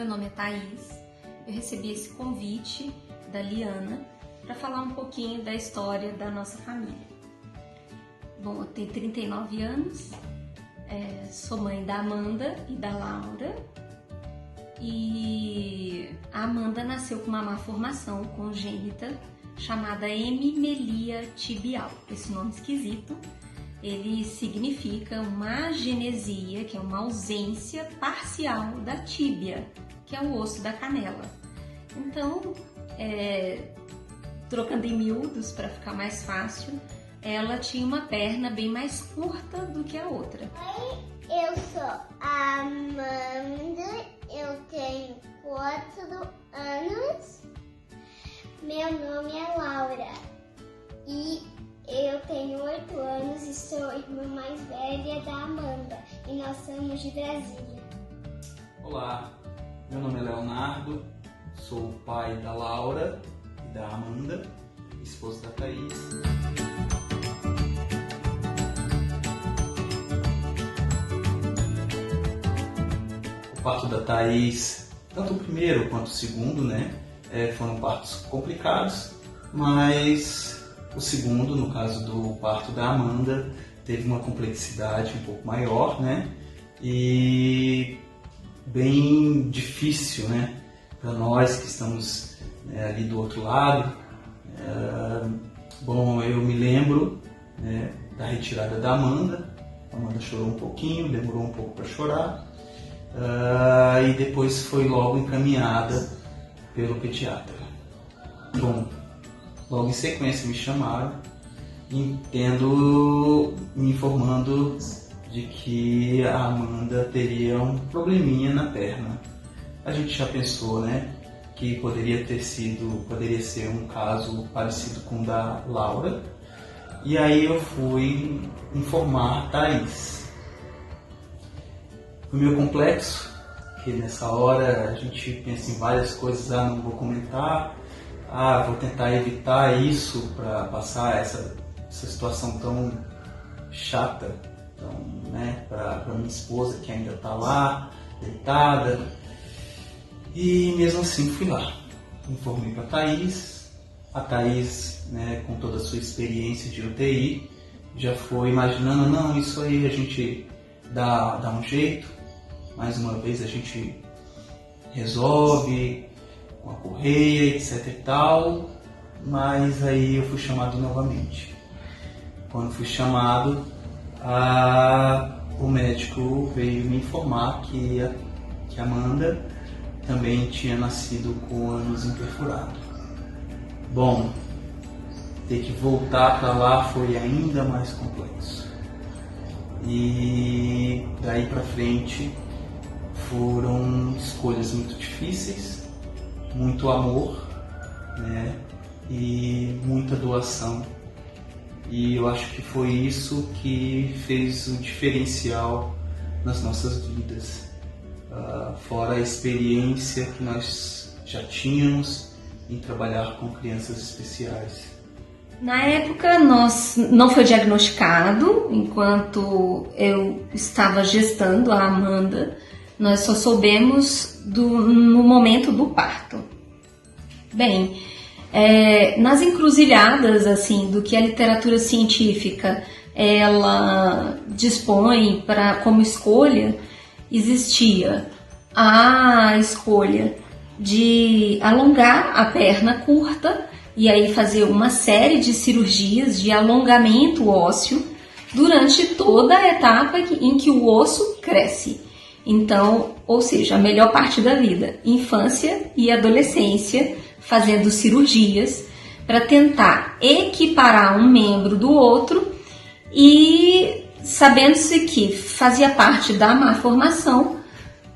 meu nome é Thaís. Eu recebi esse convite da Liana para falar um pouquinho da história da nossa família. Bom, eu tenho 39 anos, sou mãe da Amanda e da Laura. E a Amanda nasceu com uma malformação congênita chamada hemimelia tibial. Esse nome esquisito, ele significa uma agenesia, que é uma ausência parcial da tíbia, que é o osso da canela. Então, trocando em miúdos para ficar mais fácil, ela tinha uma perna bem mais curta do que a outra. Oi, eu sou a Amanda, eu tenho 4 anos, meu nome é Laura e eu tenho 8 anos e sou a irmã mais velha da Amanda e nós somos de Brasília. Olá, meu nome é Leonardo, sou o pai da Laura e da Amanda, esposa da Thaís. O parto da Thaís, tanto o primeiro quanto o segundo, foram partos complicados, mas o segundo, no caso do parto da Amanda, teve uma complexidade um pouco maior, e bem difícil, para nós que estamos ali do outro lado. Bom, eu me lembro da retirada da Amanda. A Amanda chorou um pouquinho, demorou um pouco para chorar. E depois foi logo encaminhada pelo pediatra. Bom, logo em sequência me chamaram, me informando de que a Amanda teria um probleminha na perna. A gente já pensou, que poderia ser um caso parecido com o da Laura. E aí eu fui informar a Thaís. Foi meio complexo, porque nessa hora a gente pensa em várias coisas, não vou comentar, vou tentar evitar isso para passar essa situação tão chata, para minha esposa que ainda está lá, deitada. E mesmo assim fui lá, informei para a Thaís, com toda a sua experiência de UTI, já foi imaginando, não, isso aí a gente dá um jeito, mais uma vez a gente resolve com a correia, etc e tal, mas aí eu fui chamado novamente. Quando fui chamado, o médico veio me informar que a Amanda também tinha nascido com o ânus imperfurado. Bom, ter que voltar para lá foi ainda mais complexo. E daí para frente foram escolhas muito difíceis, muito amor, e muita doação. E eu acho que foi isso que fez o diferencial nas nossas vidas. Fora a experiência que nós já tínhamos em trabalhar com crianças especiais. Na época, não foi diagnosticado, enquanto eu estava gestando a Amanda, nós só soubemos no momento do parto. Bem, nas encruzilhadas do que a literatura científica ela dispõe como escolha, existia a escolha de alongar a perna curta e aí fazer uma série de cirurgias de alongamento ósseo durante toda a etapa em que o osso cresce. Então, ou seja, a melhor parte da vida, infância e adolescência, fazendo cirurgias para tentar equiparar um membro do outro e sabendo-se que fazia parte da malformação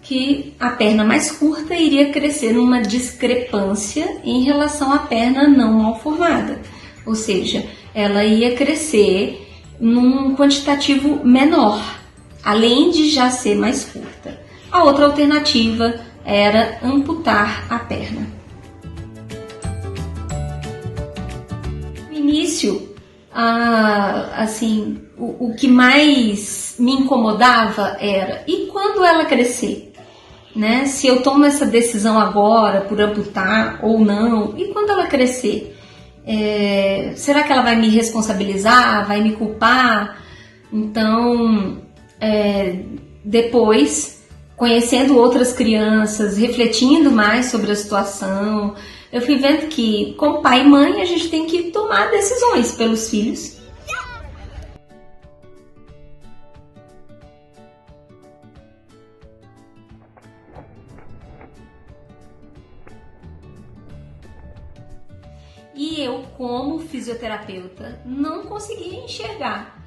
que a perna mais curta iria crescer numa discrepância em relação à perna não malformada, ou seja, ela ia crescer num quantitativo menor, além de já ser mais curta. A outra alternativa era amputar a perna. No início, o que mais me incomodava era, e quando ela crescer? né? Se eu tomo essa decisão agora por amputar ou não, e quando ela crescer? Será que ela vai me responsabilizar, vai me culpar? Então, depois, conhecendo outras crianças, refletindo mais sobre a situação, eu fui vendo que, como pai e mãe, a gente tem que tomar decisões pelos filhos. E eu, como fisioterapeuta, não conseguia enxergar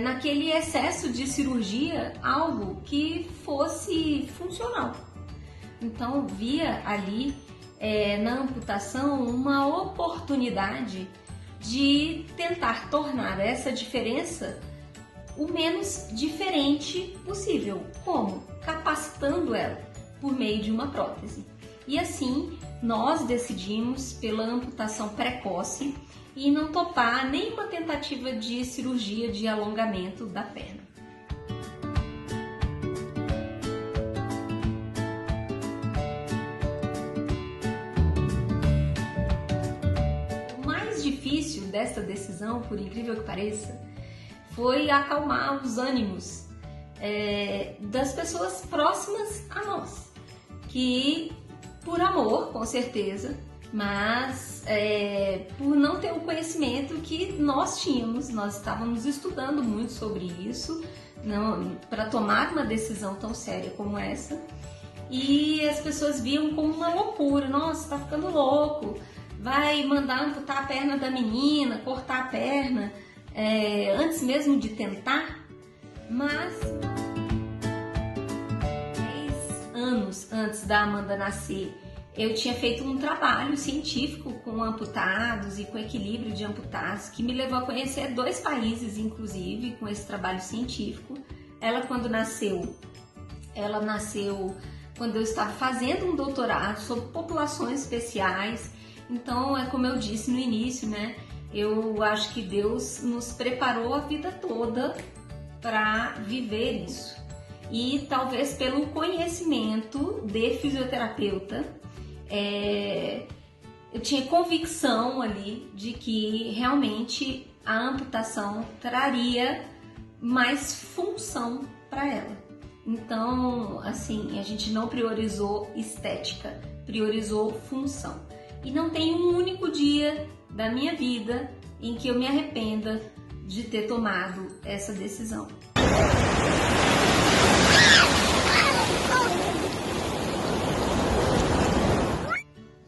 naquele excesso de cirurgia algo que fosse funcional. Então, via ali na amputação uma oportunidade de tentar tornar essa diferença o menos diferente possível. Como? Capacitando ela por meio de uma prótese. E assim, nós decidimos pela amputação precoce e não topar nenhuma tentativa de cirurgia de alongamento da perna. O mais difícil dessa decisão, por incrível que pareça, foi acalmar os ânimos das pessoas próximas a nós, que por amor, com certeza, mas por não ter o conhecimento que nós tínhamos, nós estávamos estudando muito sobre isso, para tomar uma decisão tão séria como essa, e as pessoas viam como uma loucura. Nossa, tá ficando louco, vai mandar amputar a perna da menina, cortar a perna, antes mesmo de tentar. Mas 10 anos antes da Amanda nascer, eu tinha feito um trabalho científico com amputados e com equilíbrio de amputados, que me levou a conhecer 2 países, inclusive, com esse trabalho científico. Ela, quando nasceu, ela nasceu quando eu estava fazendo um doutorado sobre populações especiais. Então, como eu disse no início, né? Eu acho que Deus nos preparou a vida toda para viver isso. E talvez pelo conhecimento de fisioterapeuta, eu tinha convicção ali de que realmente a amputação traria mais função para ela. Então, assim, a gente não priorizou estética, priorizou função. E não tem um único dia da minha vida em que eu me arrependa de ter tomado essa decisão.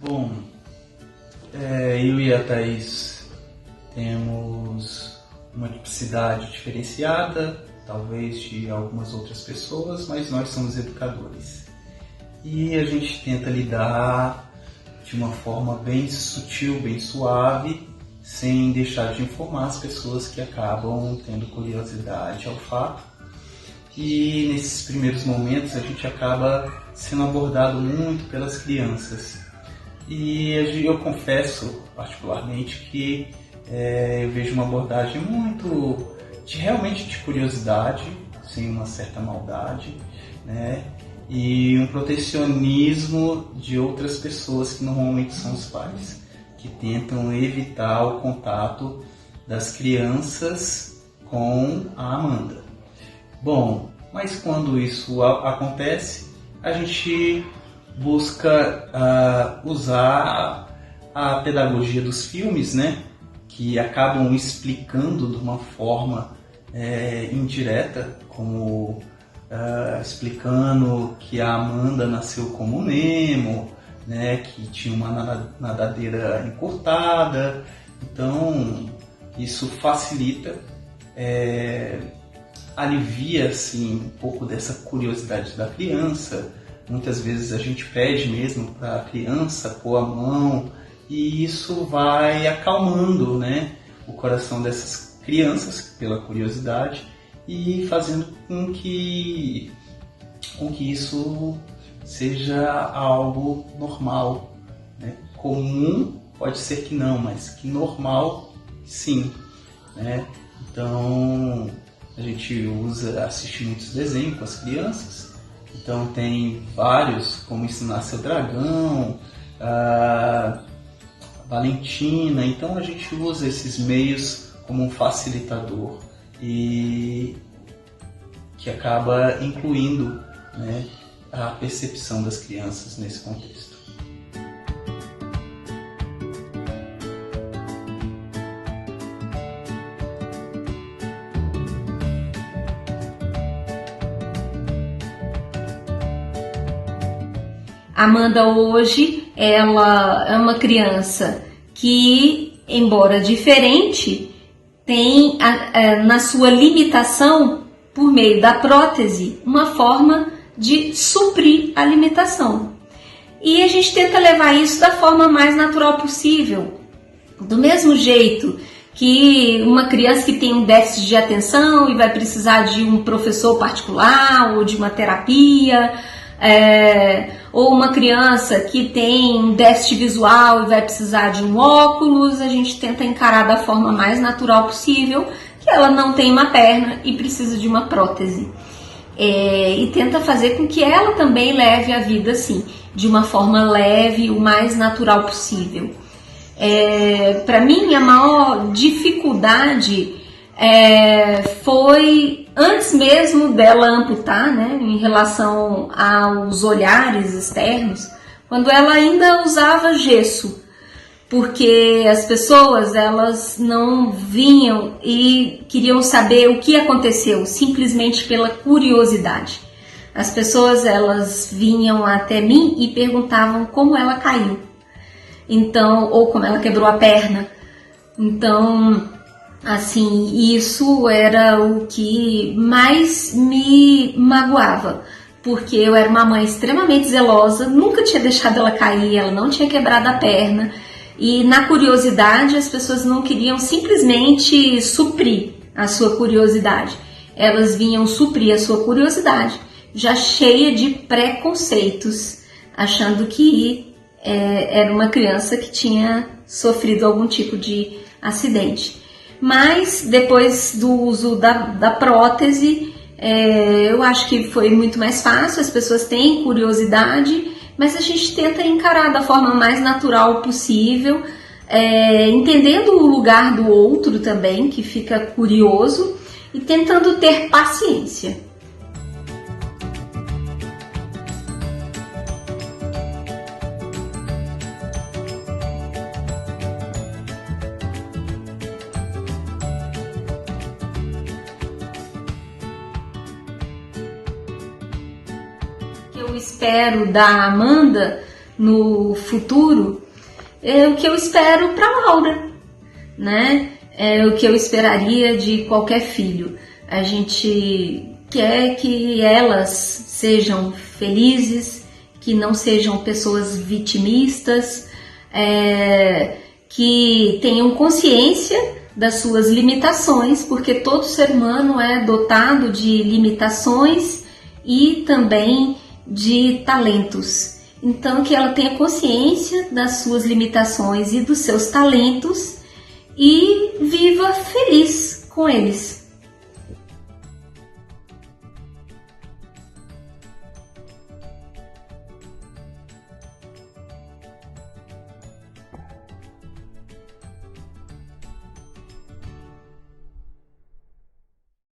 Bom, eu e a Thaís temos uma tipicidade diferenciada, talvez de algumas outras pessoas, mas nós somos educadores. E a gente tenta lidar de uma forma bem sutil, bem suave, sem deixar de informar as pessoas que acabam tendo curiosidade ao fato. E nesses primeiros momentos a gente acaba sendo abordado muito pelas crianças. E eu confesso particularmente que eu vejo uma abordagem muito realmente de curiosidade, sem uma certa maldade, né? E um protecionismo de outras pessoas que normalmente são os pais, que tentam evitar o contato das crianças com a Amanda. Bom, mas quando isso acontece, a gente busca usar a pedagogia dos filmes, né? Que acabam explicando de uma forma indireta, como explicando que a Amanda nasceu como Nemo, né? Que tinha uma nadadeira encurtada. Então, isso facilita, alivia assim, um pouco dessa curiosidade da criança. Muitas vezes a gente pede mesmo para a criança pôr a mão, e isso vai acalmando, né, o coração dessas crianças pela curiosidade e fazendo com que isso seja algo normal, né? Comum pode ser que não, mas que normal sim, né? Então a gente assiste muitos desenhos com as crianças, Então tem vários, como Ensinar Seu Dragão, Valentina. Então a gente usa esses meios como um facilitador e que acaba incluindo, né, a percepção das crianças nesse contexto. Amanda hoje, ela é uma criança que, embora diferente, tem na sua limitação, por meio da prótese, uma forma de suprir a limitação. E a gente tenta levar isso da forma mais natural possível. Do mesmo jeito que uma criança que tem um déficit de atenção e vai precisar de um professor particular ou de uma terapia, ou uma criança que tem um déficit visual e vai precisar de um óculos, a gente tenta encarar da forma mais natural possível que ela não tem uma perna e precisa de uma prótese. E tenta fazer com que ela também leve a vida assim, de uma forma leve, o mais natural possível. Para mim, a maior dificuldade foi antes mesmo dela amputar, né, em relação aos olhares externos, quando ela ainda usava gesso, porque as pessoas, elas não vinham e queriam saber o que aconteceu, simplesmente pela curiosidade. As pessoas, elas vinham até mim e perguntavam como ela caiu, então, ou como ela quebrou a perna. Então, assim, isso era o que mais me magoava, porque eu era uma mãe extremamente zelosa, nunca tinha deixado ela cair, ela não tinha quebrado a perna, e na curiosidade as pessoas não queriam simplesmente suprir a sua curiosidade, elas vinham suprir a sua curiosidade já cheia de preconceitos, achando que era uma criança que tinha sofrido algum tipo de acidente. Mas depois do uso da prótese, eu acho que foi muito mais fácil, as pessoas têm curiosidade, mas a gente tenta encarar da forma mais natural possível, entendendo o lugar do outro também, que fica curioso, e tentando ter paciência. Eu espero da Amanda no futuro é o que eu espero para Laura, né? É o que eu esperaria de qualquer filho. A gente quer que elas sejam felizes, que não sejam pessoas vitimistas, que tenham consciência das suas limitações, porque todo ser humano é dotado de limitações e também de talentos. Então, que ela tenha consciência das suas limitações e dos seus talentos e viva feliz com eles.